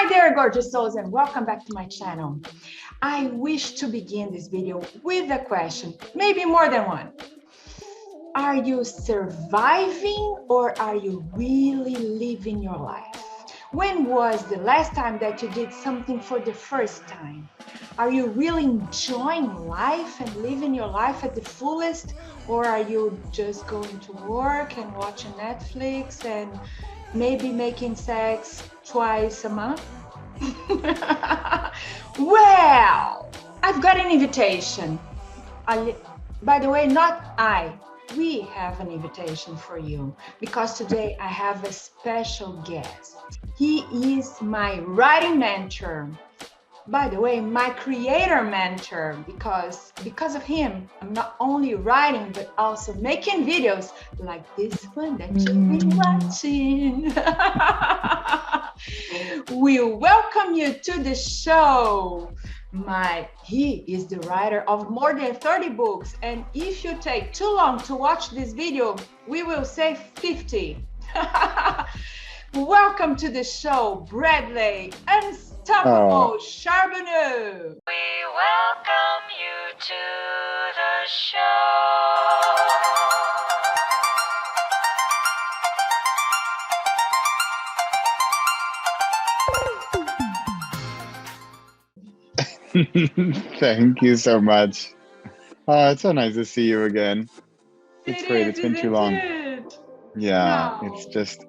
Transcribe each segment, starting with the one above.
Hi there, gorgeous souls, and welcome back to my channel. I wish to begin this video with a question, maybe more than one. Are you surviving or are you really living your life? When was the last time that you did something for the first time? Are you really enjoying life and living your life at the fullest? Or are you just going to work and watching Netflix and maybe making sex twice a month? Well, I've got an invitation. By the way, not I. We have an invitation for you because today I have a special guest. He is my writing mentor. By the way, my creator mentor, because of him, I'm not only writing, but also making videos like this one that you've been watching. We welcome you to the show. He is the writer of more than 30 books, and if you take too long to watch this video, we will say 50. Welcome to the show, Bradley Unstoppable Charbonneau. We welcome you to the show. Thank you so much. Oh, it's so nice to see you again. It's great. It's been too long. Yeah, No. it's just,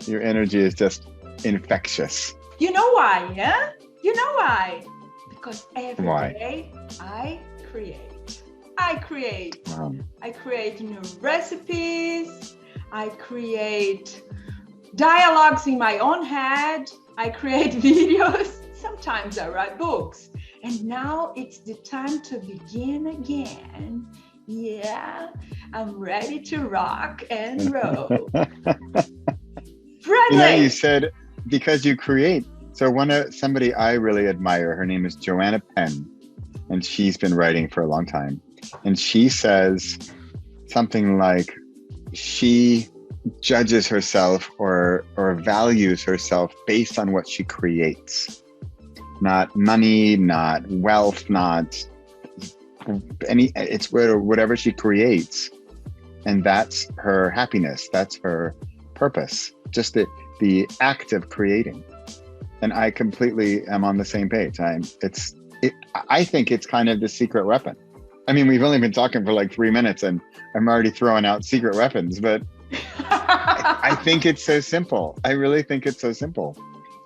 your energy is just infectious. You know why, yeah? You know why? Because every Why? day I create. I create new recipes. I create dialogues in my own head. I create videos. Sometimes I write books. And now it's the time to begin again. Yeah, I'm ready to rock and roll. Bradley! You said because you create. So somebody I really admire, her name is Joanna Penn, and she's been writing for a long time. And she says something like she judges herself or values herself based on what she creates. Not money, not wealth, not it's whatever she creates. And that's her happiness. That's her purpose. Just the act of creating. And I completely am on the same page. I think it's kind of the secret weapon. I mean, we've only been talking for like 3 minutes and I'm already throwing out secret weapons, but I think it's so simple. I really think it's so simple,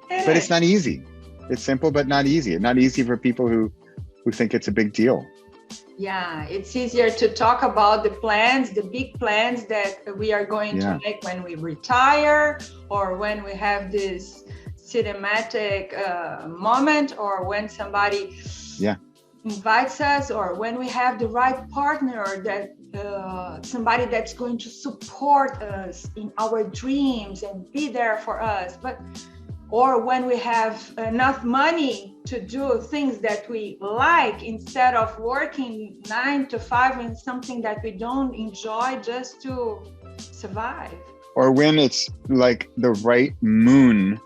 but it's not easy. It's simple, but not easy. Not easy for people who think it's a big deal. Yeah, it's easier to talk about the plans, the big plans that we are going to make when we retire, or when we have this cinematic moment, or when somebody invites us, or when we have the right partner, that somebody that's going to support us in our dreams and be there for us. Or when we have enough money to do things that we like instead of working 9 to 5 in something that we don't enjoy just to survive. Or when it's like the right moon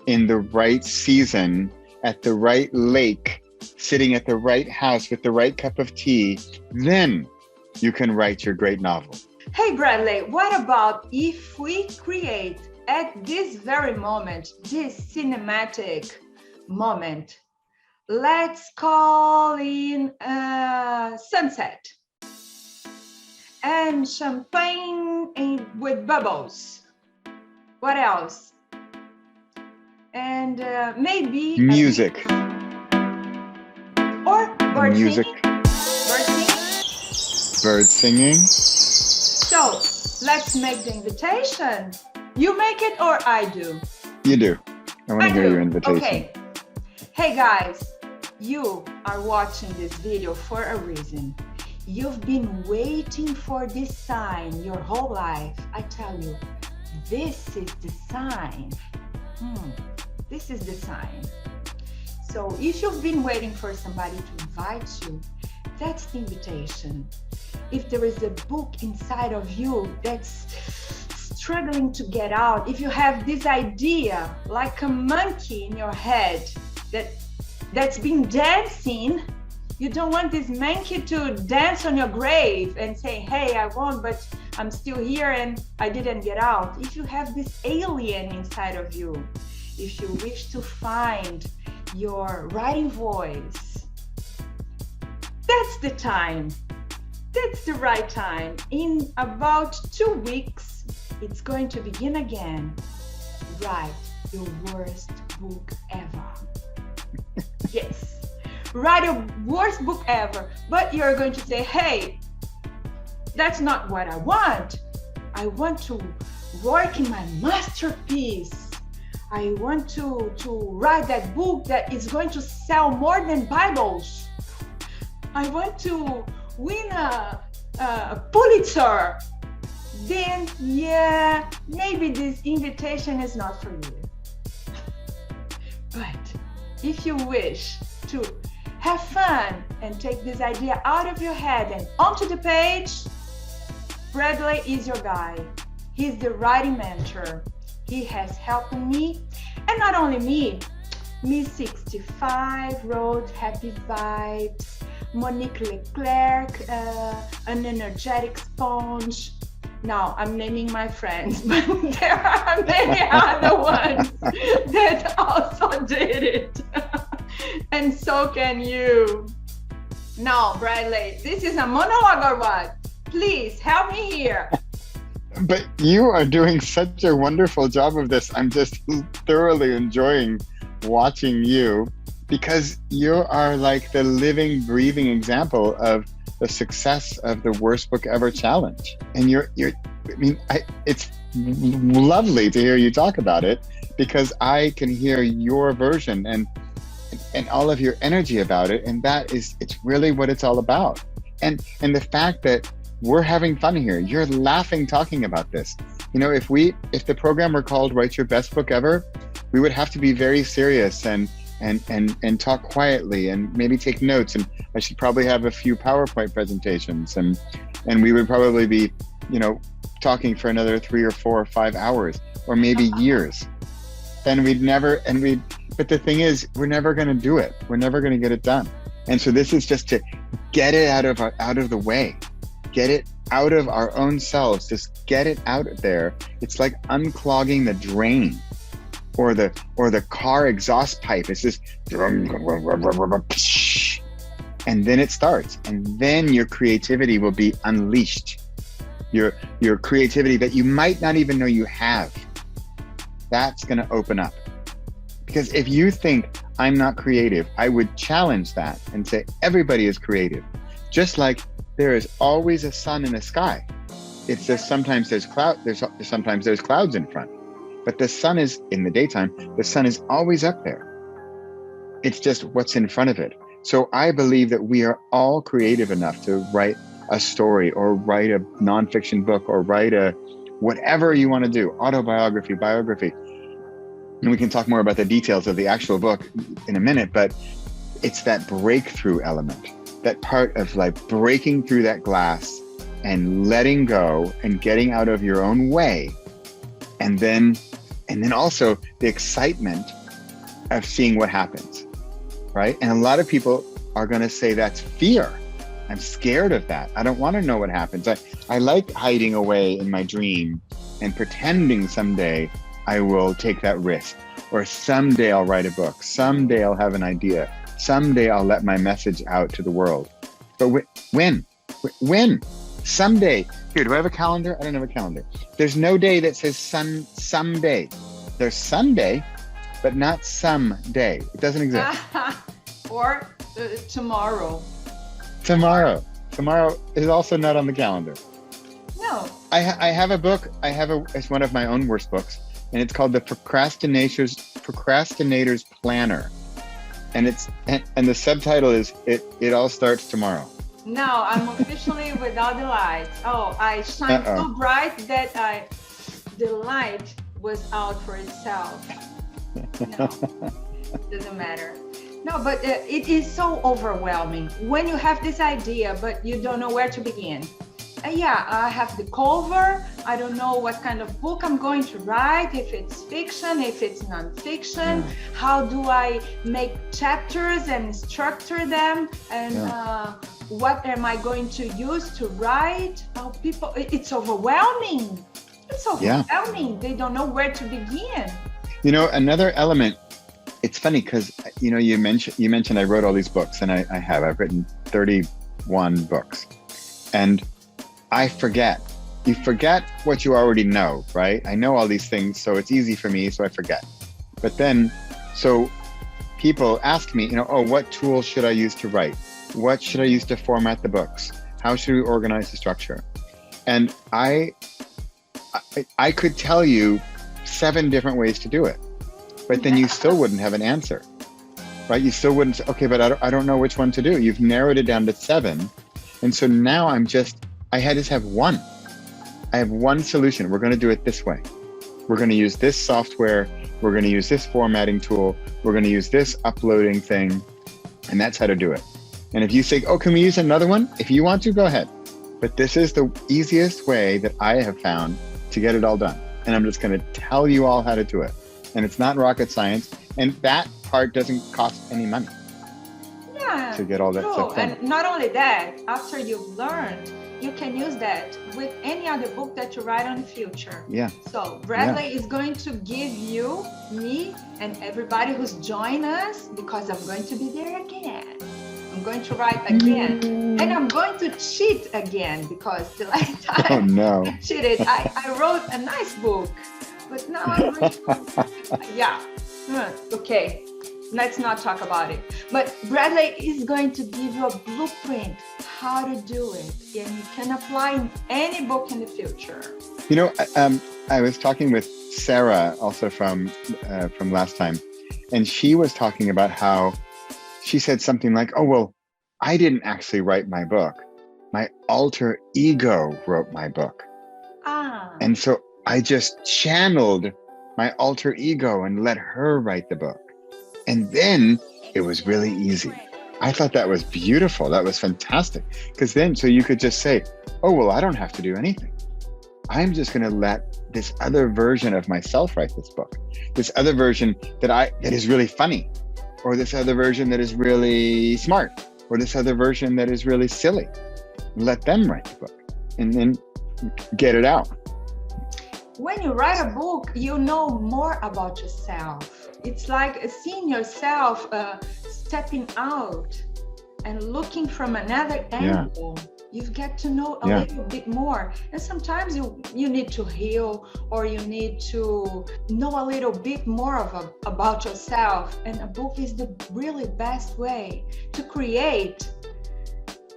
in the right season at the right lake, sitting at the right house with the right cup of tea, then you can write your great novel. Hey Bradley, what about if we create at this very moment, this cinematic moment, let's call in sunset and champagne with bubbles. What else? And maybe music. Or bird music. Singing. Bird singing. So let's make the invitation. You make it or I do? You do. I want to hear your invitation. Okay. Hey guys, you are watching this video for a reason. You've been waiting for this sign your whole life. I tell you, this is the sign. This is the sign. So if you've been waiting for somebody to invite you, that's the invitation. If there is a book inside of you that's struggling to get out, if you have this idea like a monkey in your head that's been dancing, you don't want this monkey to dance on your grave and say, hey, I won, but I'm still here and I didn't get out. If you have this alien inside of you, if you wish to find your writing voice, that's the time. That's the right time. In about 2 weeks, it's going to begin again. Write your worst book ever. Yes. Write your worst book ever. But you're going to say, hey, that's not what I want. I want to work in my masterpiece. I want to write that book that is going to sell more than Bibles. I want to win a Pulitzer. Then, yeah, maybe this invitation is not for you. But if you wish to have fun and take this idea out of your head and onto the page, Bradley is your guy. He's the writing mentor. He has helped me, and not only me, Miss 65 wrote Happy Vibes, Monique Leclerc, An Energetic Sponge. Now I'm naming my friends, but there are many other ones that also did it. And so can you. Now, Bradley, this is a monologue or what? Please help me here. But you are doing such a wonderful job of this. I'm just thoroughly enjoying watching you, because you are like the living, breathing example of the success of the Worst Book Ever challenge. And it's lovely to hear you talk about it, because I can hear your version and all of your energy about it. And it's really what it's all about. And the fact that we're having fun here, you're laughing talking about this. You know, if the program were called Write Your Best Book Ever, we would have to be very serious and talk quietly and maybe take notes. And I should probably have a few PowerPoint presentations, and we would probably be, talking for another 3 or 4 or 5 hours, or maybe years. Then but the thing is, we're never going to do it. We're never going to get it done. And so this is just to get it out of the way, get it out of our own selves, just get it out there. It's like unclogging the drain or the car exhaust pipe. It's just, and then it starts, and then your creativity will be unleashed. Your creativity that you might not even know you have, that's going to open up. Because if you think I'm not creative, I would challenge that and say everybody is creative. Just like there is always a sun in the sky. It's just sometimes there's clouds in front. But the sun is, in the daytime, the sun is always up there. It's just what's in front of it. So I believe that we are all creative enough to write a story, or write a nonfiction book, or write whatever you want to do, autobiography, biography. And we can talk more about the details of the actual book in a minute, but it's that breakthrough element, that part of like breaking through that glass and letting go and getting out of your own way. And then also the excitement of seeing what happens, right? And a lot of people are going to say that's fear. I'm scared of that. I don't want to know what happens. I like hiding away in my dream and pretending someday I will take that risk, or someday I'll write a book. Someday I'll have an idea. Someday I'll let my message out to the world. But when? Someday. Here, do I have a calendar? I don't have a calendar. There's no day that says someday. There's Sunday, but not someday. It doesn't exist. Or tomorrow. Tomorrow is also not on the calendar. No. I have a book. It's one of my own worst books, and it's called The Procrastinator's Planner. And the subtitle is It All Starts Tomorrow. No, I'm officially without the light. Oh, I shine so bright that the light was out for itself. No, doesn't matter. No, but it is so overwhelming when you have this idea, but you don't know where to begin. I have the cover, I don't know what kind of book I'm going to write, if it's fiction, if it's nonfiction. How do I make chapters and structure them? And what am I going to use to write? People, it's overwhelming. It's overwhelming. They don't know where to begin. You know, another element, it's funny because, you know, you mentioned I wrote all these books, and I've written 31 books, and I forget. You forget what you already know, right? I know all these things, so it's easy for me, so I forget. But then, so people ask me, you know, oh, what tools should I use to write? What should I use to format the books? How should we organize the structure? And I could tell you 7 different ways to do it, but then you still wouldn't have an answer, right? You still wouldn't say, okay, but I don't know which one to do. You've narrowed it down to 7. And so now I just have one. I have one solution. We're going to do it this way. We're going to use this software. We're going to use this formatting tool. We're going to use this uploading thing. And that's how to do it. And if you say, oh, can we use another one? If you want to, go ahead. But this is the easiest way that I have found to get it all done. And I'm just going to tell you all how to do it. And it's not rocket science. And that part doesn't cost any money. Yeah, to get all that stuff done. And not only that, after you've learned, you can use that with any other book that you write on the future. Yeah. So Bradley is going to give you, me, and everybody who's joined us, because I'm going to be there again. I'm going to write again. And I'm going to cheat again, because the last time I cheated, I wrote a nice book. But now I'm okay. Let's not talk about it. But Bradley is going to give you a blueprint how to do it, and you can apply in any book in the future. You know, I was talking with Sarah also from last time, and she was talking about how she said something like, "Oh well, I didn't actually write my book. My alter ego wrote my book." And so I just channeled my alter ego and let her write the book. And then it was really easy. I thought that was beautiful. That was fantastic. Because then, so you could just say, oh, well, I don't have to do anything. I'm just going to let this other version of myself write this book. This other version that is really funny, or this other version that is really smart, or this other version that is really silly. Let them write the book and then get it out. When you write a book, you know more about yourself. It's like seeing yourself stepping out and looking from another angle. You get to know a little bit more. And sometimes you need to heal, or you need to know a little bit more about yourself. And a book is the really best way to create.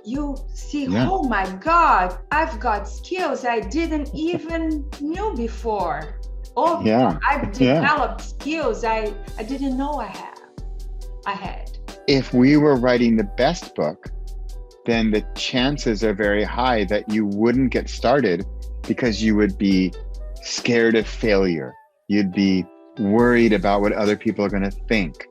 You see, oh my God, I've got skills I didn't even knew before. Oh, I've developed skills I didn't know I had. If we were writing the best book, then the chances are very high that you wouldn't get started because you would be scared of failure. You'd be worried about what other people are going to think.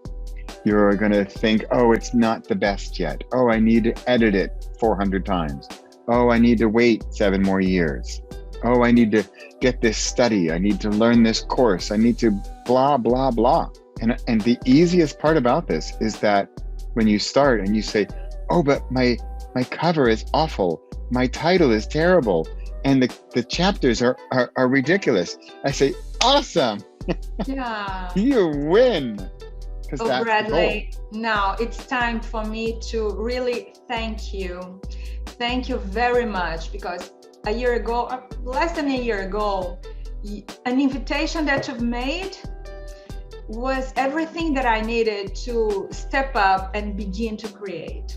You're going to think, oh, it's not the best yet. Oh, I need to edit it 400 times. Oh, I need to wait 7 more years. Oh, I need to get this study. I need to learn this course. I need to blah, blah, blah. And the easiest part about this is that when you start and you say, oh, but my cover is awful. My title is terrible. And the chapters are ridiculous. I say, awesome. Yeah. You win. Oh, Bradley, now it's time for me to really thank you. Thank you very much, because a year ago, less than a year ago, an invitation that you've made was everything that I needed to step up and begin to create.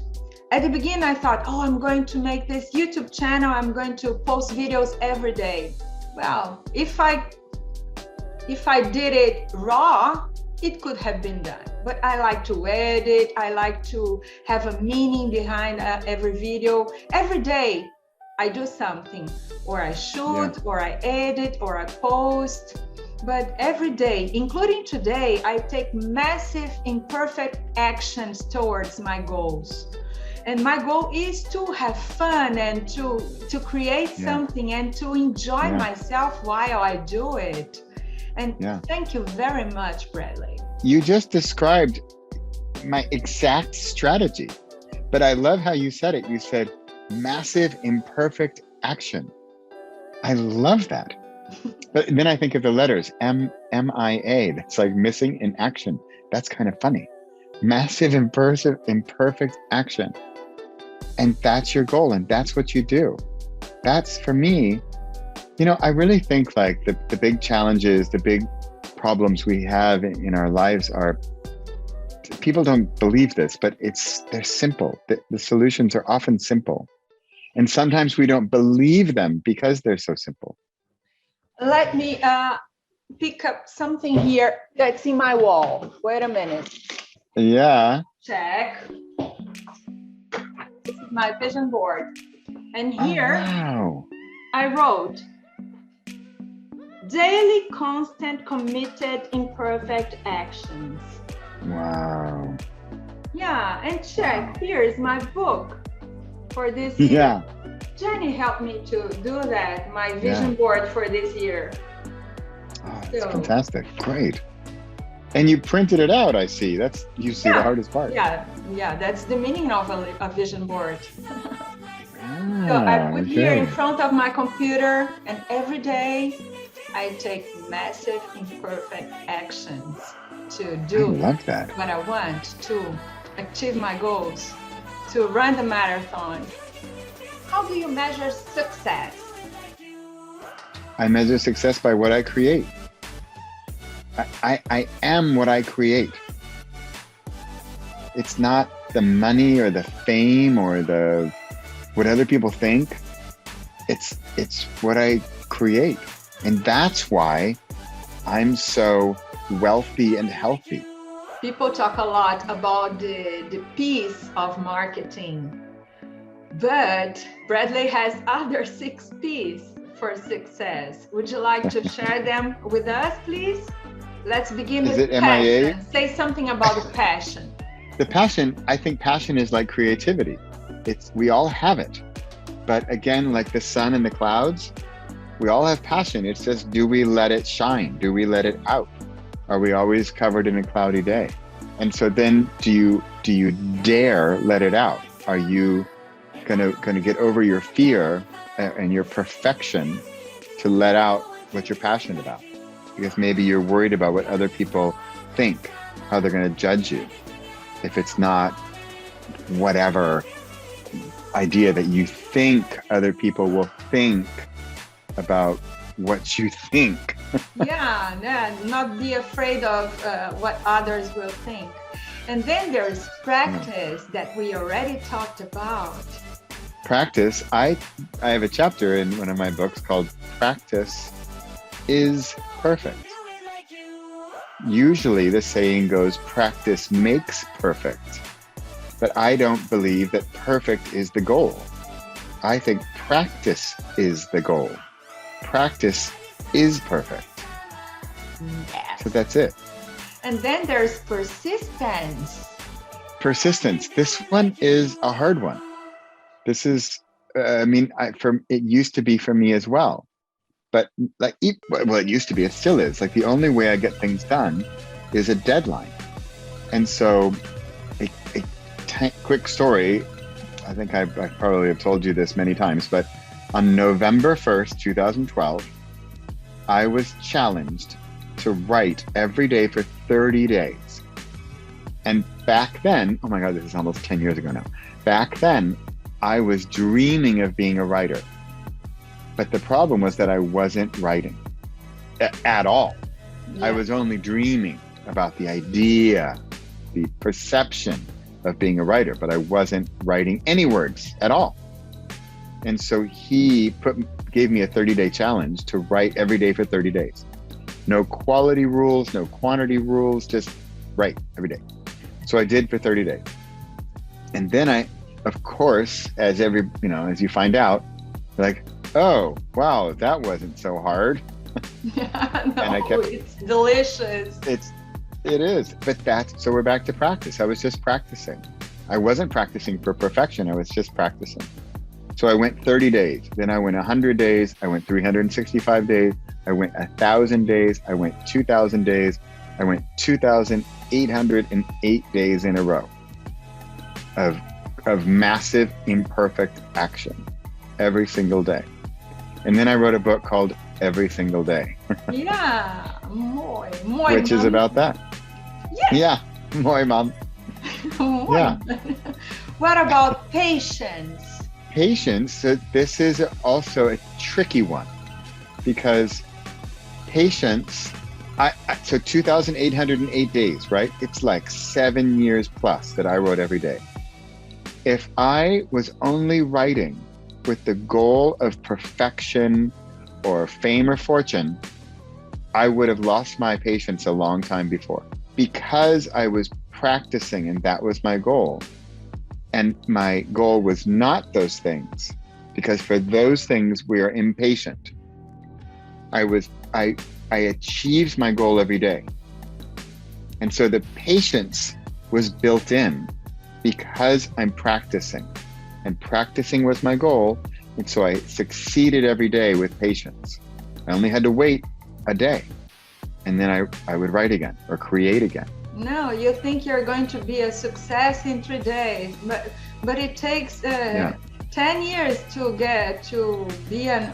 At the beginning, I thought, oh, I'm going to make this YouTube channel. I'm going to post videos every day. Well, if I did it raw, it could have been done. But I like to edit. I like to have a meaning behind every video. Every day, I do something, or I shoot, or I edit, or I post. But every day, including today, I take massive imperfect actions towards my goals. And my goal is to have fun and to create something and to enjoy myself while I do it. And thank you very much, Bradley. You just described my exact strategy, but I love how you said it. You said massive imperfect action. I love that. But then I think of the letters MIA. That's like missing in action. That's kind of funny. Massive imperfect action. And that's your goal, and that's what you do. That's, for me, I really think like the big challenges, the big problems we have in our lives are, people don't believe this, but they're simple. The solutions are often simple. And sometimes we don't believe them because they're so simple. Let me pick up something here that's in my wall. Wait a minute. Yeah. Check. This is my vision board. And here I wrote, daily, constant, committed, imperfect actions. Wow. Yeah, and check, here's my book for this year. Yeah. Jenny helped me to do that, my vision board for this year. Oh, that's fantastic. Great. And you printed it out, I see. You see the hardest part. Yeah, that's the meaning of a vision board. So I put here in front of my computer, and every day I take massive imperfect actions to do what I want, to achieve my goals, to run the marathon. How do you measure success? I measure success by what I create. I am what I create. It's not the money or the fame or what other people think. It's what I create. And that's why I'm so wealthy and healthy. People talk a lot about the piece of marketing, but Bradley has other 6 P's for success. Would you like to share them with us, please? Let's begin with passion. MIA? Say something about the passion. The passion, I think passion is like creativity. We all have it. But again, like the sun and the clouds, we all have passion. It's just, do we let it shine? Do we let it out? Are we always covered in a cloudy day? And so then do you dare let it out? Are you gonna get over your fear and your perfection to let out what you're passionate about? Because maybe you're worried about what other people think, how they're gonna judge you. If it's not whatever idea that you think other people will think about what you think. Not be afraid of what others will think. And then there's practice that we already talked about. Practice, I have a chapter in one of my books called Practice is Perfect. Usually the saying goes, practice makes perfect. But I don't believe that perfect is the goal. I think practice is the goal. Practice is perfect. Yes. So that's it. And then there's persistence. Persistence. This one is a hard one. This is, it used to be for me as well. But it used to be, it still is. Like the only way I get things done is a deadline. And so a quick story, I think I probably have told you this many times, but on November 1st, 2012, I was challenged to write every day for 30 days. And back then, oh my God, this is almost 10 years ago now. Back then, I was dreaming of being a writer. But the problem was that I wasn't writing at all. Yeah. I was only dreaming about the idea, the perception of being a writer, but I wasn't writing any words at all. And so he gave me a 30-day challenge to write every day for 30 days. No quality rules, no quantity rules, just write every day. So I did for 30 days. And then I, of course, as you find out, like, oh, wow, that wasn't so hard. And it's delicious. It is. But so we're back to practice. I was just practicing. I wasn't practicing for perfection. I was just practicing. So I went 30 days, then I went 100 days, I went 365 days, I went 1,000 days, I went 2,000 days, I went 2,808 days in a row of massive imperfect action every single day. And then I wrote a book called Every Single Day. Yeah, which is about that. Yeah, moi mom. Yeah. What about patience? Patience, so this is also a tricky one, because patience, so 2,808 days, right? It's like 7 years plus that I wrote every day. If I was only writing with the goal of perfection or fame or fortune, I would have lost my patience a long time before. Because I was practicing and that was my goal. And my goal was not those things, because for those things we are impatient. I achieved my goal every day. And so the patience was built in because I'm practicing, and practicing was my goal. And so I succeeded every day with patience. I only had to wait a day, and then I would write again or create again. No, you think you're going to be a success in 3 days, but it takes 10 years to get to be an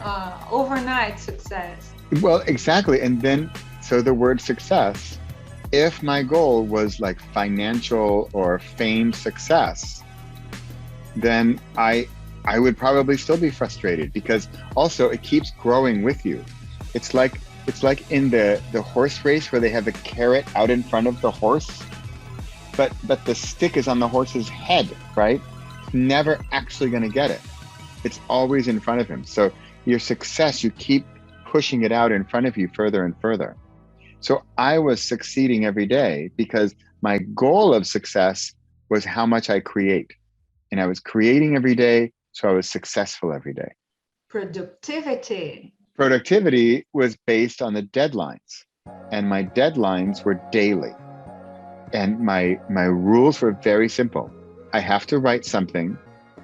overnight success. Well, exactly. And then, so the word success, if my goal was like financial or fame success, then I would probably still be frustrated, because also it keeps growing with you. It's like in the horse race where they have the carrot out in front of the horse, but the stick is on the horse's head, right? It's never actually going to get it. It's always in front of him. So your success, you keep pushing it out in front of you further and further. So I was succeeding every day because my goal of success was how much I create. And I was creating every day, so I was successful every day. Productivity Was based on the deadlines, and my deadlines were daily. And my rules were very simple. I have to write something,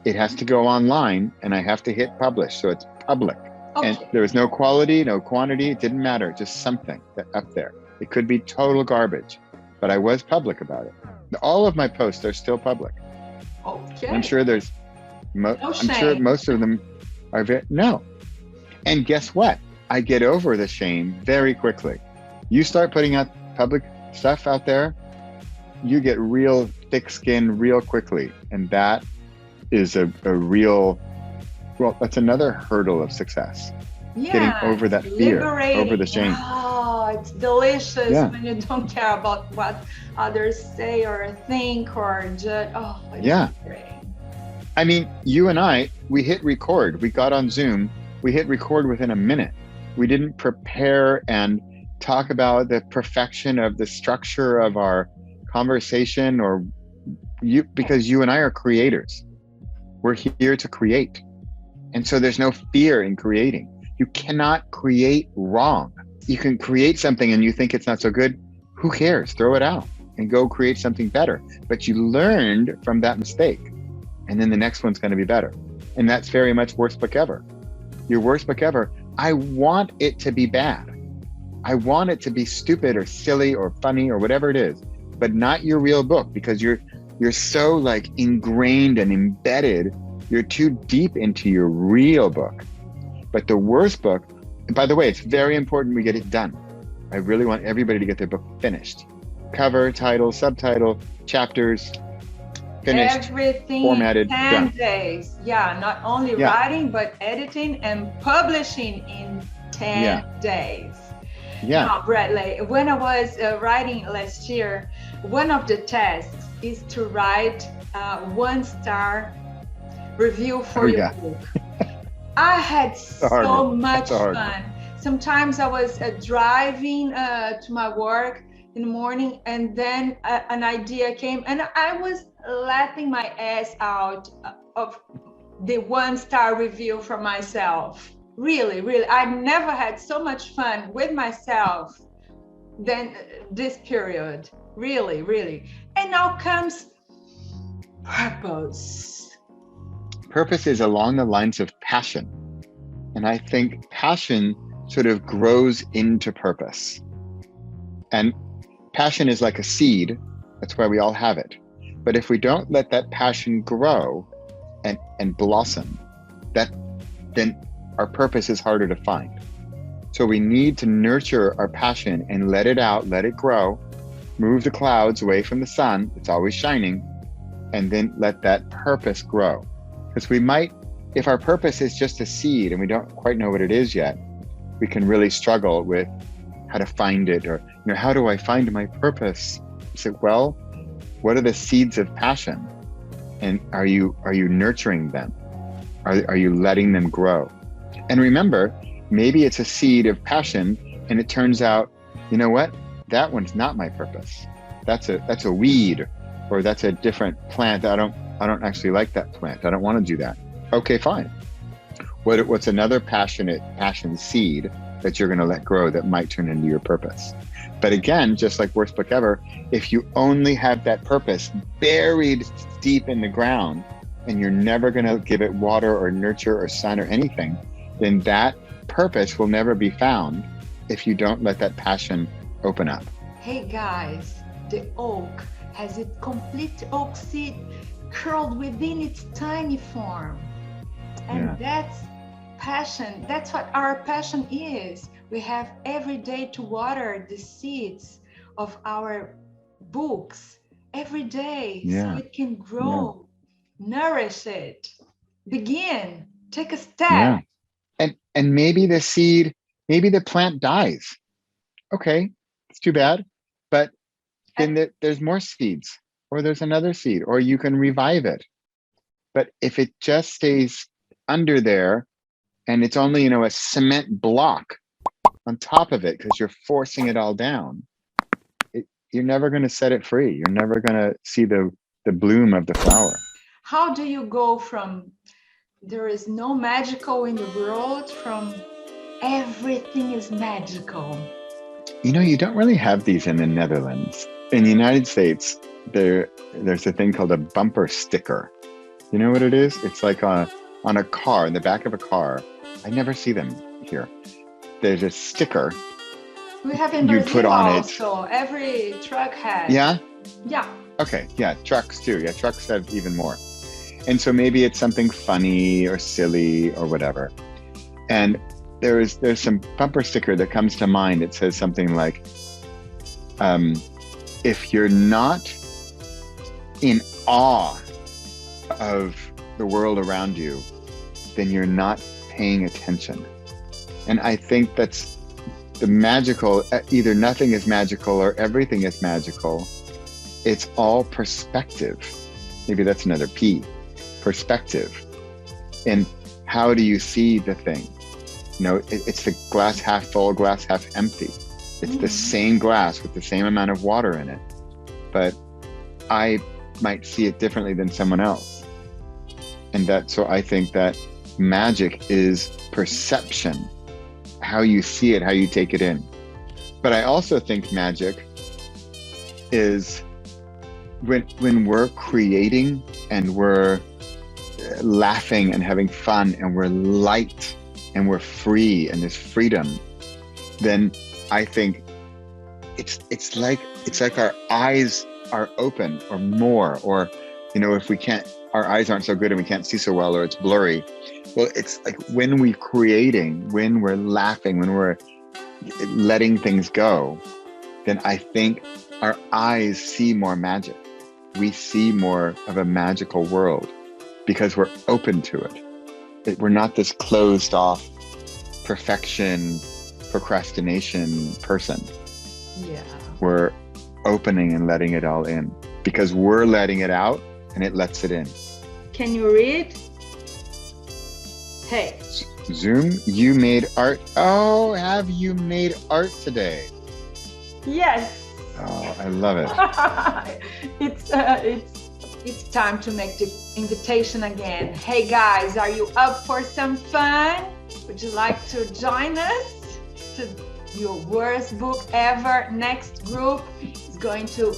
it has to go online, and I have to hit publish, so it's public. Okay. And there was no quality, no quantity, it didn't matter, just something up there. It could be total garbage, but I was public about it. All of my posts are still public. Okay. I'm sure sure most of them are no. And guess what? I get over the shame very quickly. You start putting out public stuff out there, you get real thick skin real quickly. And that is a real, well, that's another hurdle of success. Yeah, getting over that fear, over the shame. Oh, it's delicious when you don't care about what others say or think or judge. Oh, it's great. I mean, you and I, we hit record. We got on Zoom. We hit record within a minute. We didn't prepare and talk about the perfection of the structure of our conversation, or because you and I are creators. We're here to create. And so there's no fear in creating. You cannot create wrong. You can create something and you think it's not so good. Who cares? Throw it out and go create something better. But you learned from that mistake. And then the next one's going to be better. And that's very much worst book ever. Your worst book ever. I want it to be bad. I want it to be stupid or silly or funny or whatever it is, but not your real book, because you're so like ingrained and embedded. You're too deep into your real book. But the worst book, and by the way, it's very important we get it done. I really want everybody to get their book finished. Cover, title, subtitle, chapters, finished, everything formatted, 10 done. days. Yeah, not only writing, but editing and publishing in 10 days. Yeah. Now, Bradley, when I was writing last year, one of the tasks is to write a 1-star review for your book. I had so much fun. Sometimes I was driving to my work in the morning, and then an idea came, and I was laughing my ass out of the 1-star review for myself. Really, really, I never had so much fun with myself than this period. Really, really. And now comes Purpose. Purpose is along the lines of passion. And I think passion sort of grows into purpose. And passion is like a seed. That's why we all have it. But if we don't let that passion grow and blossom, then our purpose is harder to find. So we need to nurture our passion and let it out, let it grow, move the clouds away from the sun, it's always shining, and then let that purpose grow. Because we might, if our purpose is just a seed and we don't quite know what it is yet, we can really struggle with how to find it, or how do I find my purpose? So, well, what are the seeds of passion? And are you nurturing them? Are you letting them grow? And remember, maybe it's a seed of passion and it turns out, you know what? That one's not my purpose. That's a weed, or that's a different plant. I don't actually like that plant. I don't want to do that. Okay, fine. What's another passion seed that you're going to let grow that might turn into your purpose? But again, just like Worst Book Ever, if you only have that purpose buried deep in the ground and you're never going to give it water or nurture or sun or anything, then that purpose will never be found if you don't let that passion open up. Hey guys, the oak has its complete oak seed curled within its tiny form. And that's passion. That's what our passion is. We have every day to water the seeds of our books every day, so it can grow, nourish it, begin, take a step. And maybe the seed, maybe the plant dies. Okay, it's too bad, but then there's more seeds, or there's another seed, or you can revive it. But if it just stays under there and it's only, a cement block on top of it because you're forcing it all down, you're never going to set it free. You're never going to see the bloom of the flower. How do you go from there is no magical in the world from everything is magical? You don't really have these in the Netherlands. In the United States, there's a thing called a bumper sticker. You know what it is? It's like on a car, in the back of a car. I never see them here. There's a sticker. We have in Brazil put on also. Every truck has. Yeah? Yeah. Okay, yeah, trucks too. Yeah, trucks have even more. And so maybe it's something funny or silly or whatever. And there's some bumper sticker that comes to mind. It says something like, if you're not in awe of the world around you, then you're not paying attention. And I think that's the magical, either nothing is magical or everything is magical. It's all perspective. Maybe that's another P, perspective. And how do you see the thing? It's the glass half full, glass half empty. It's the same glass with the same amount of water in it, but I might see it differently than someone else. And so I think that magic is perception, how you see it, how you take it in. But I also think magic is when we're creating and we're laughing and having fun and we're light and we're free and there's freedom, then I think it's like our eyes are open or more, or if we can't, our eyes aren't so good and we can't see so well, or it's blurry. Well, it's like when we're creating, when we're laughing, when we're letting things go, then I think our eyes see more magic. We see more of a magical world because we're open to it. We're not this closed off perfection, procrastination person. Yeah. We're opening and letting it all in because we're letting it out and it lets it in. Can you read? Hey. Zoom, you made art. Oh, have you made art today? Yes. Oh, I love it. It's time to make the invitation again. Hey guys, are you up for some fun? Would you like to join us to your worst book ever? Next group is going to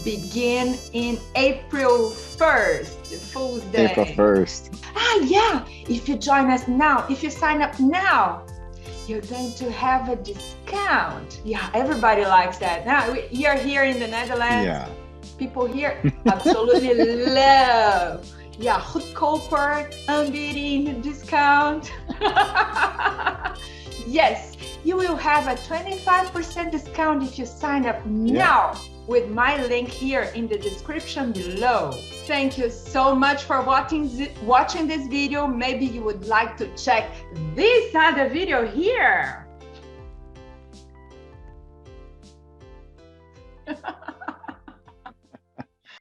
begin in April 1st, Fool's Day. April 1st. Yeah, if you join us now, if you sign up now, you're going to have a discount. Yeah, everybody likes that. Now, you're here in the Netherlands. Yeah. People here absolutely love. Yeah, goedkoper, unbeaten discount. Yes, you will have a 25% discount if you sign up now with my link here in the description below. Thank you so much for watching this video. Maybe you would like to check this other video here.